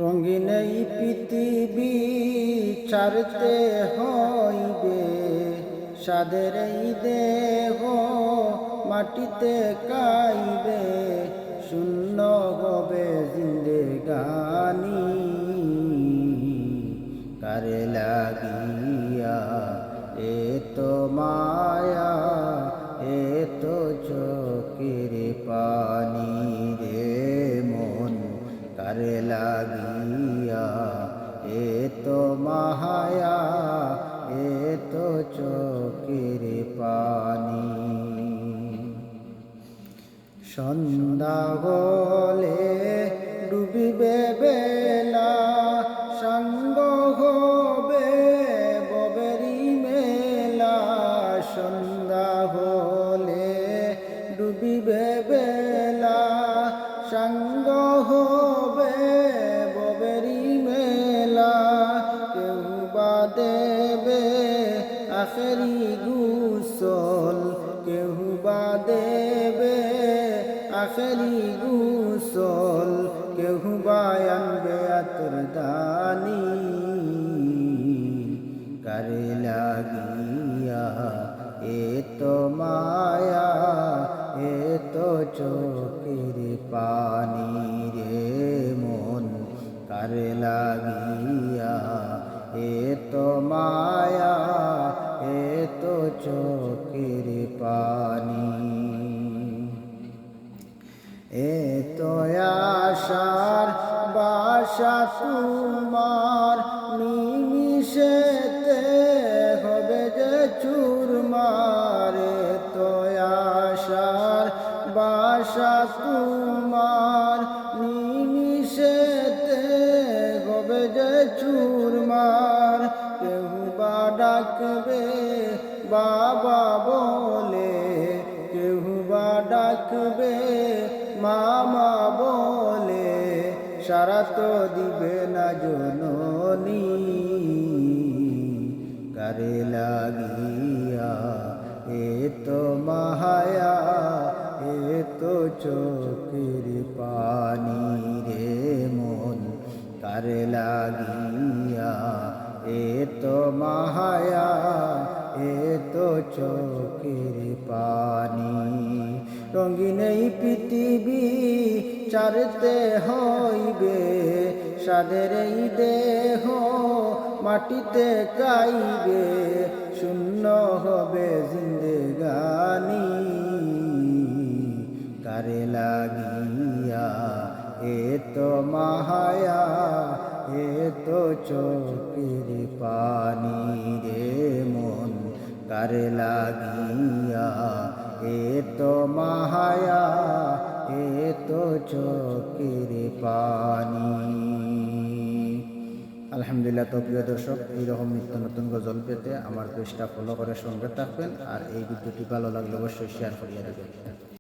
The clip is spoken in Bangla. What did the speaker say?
রঙিন এই পৃথিবী ছাড়তে হইবে, সাদের এই দেহ মাটিতে কাইবে, শূন্য হবে জিন্দেগানি। কারে লাগিয়া এত মায়া, এত চোখের পানি রে মন, কারে লাগিয়া এত মায়া, এত চোখের পানি। সন্ধ্যা হলে ডুবিবে বেলা, সঙ্গ হবে ববেরি মেলা। সন্ধ্যা হলে ডুবিবে বেলা, সঙ্গ হবে ববেরি মেলা। কেউ বা দেবে আখেরি গুসল, কেউ বা দেবে আখেরি গুসল, কেউ বা আনবে আতর দানি। কারে লাগিয়া এত মায়া, এত চোখের পানি রে মন, কারে লাগিয়া এত মায়া, এত চোখের পানি। এত আশার বাসা তোমার, নিমিষেতে হবে যে চুরমার। এত আশার বাসা তোমার, নিমিষেতে হবে যে চুরমার। কেউ বা ডাকবে বাবা বলে, কেউ বা ডাকবে মামা বলে, সারা তো দিবে না জননী। কারে লাগিয়া এত মায়া, এত চোখের পানি রে মন, কারে লাগিয়া এত মায়া, এত চোখের পানি। রঙিন এই পৃথিবী ছাড়তে হইবে, সাদের এই দেহ মাটিতে কাইবে, শূন্য হবে জিন্দেগানি। কারে লাগিয়া এত মায়া, এত চোখের পানি রে মন, কারে লাগিয়া এত মায়া, এত চোখের পানি। আলহামদুলিল্লাহ। তো প্রিয় দর্শক, এইরকম নিত্য নতুন গজল পেতে আমার পেজটা ফলো করে সঙ্গে থাকবেন, আর এই ভিডিওটি ভালো লাগলে অবশ্যই শেয়ার করিয়ে দেবেন।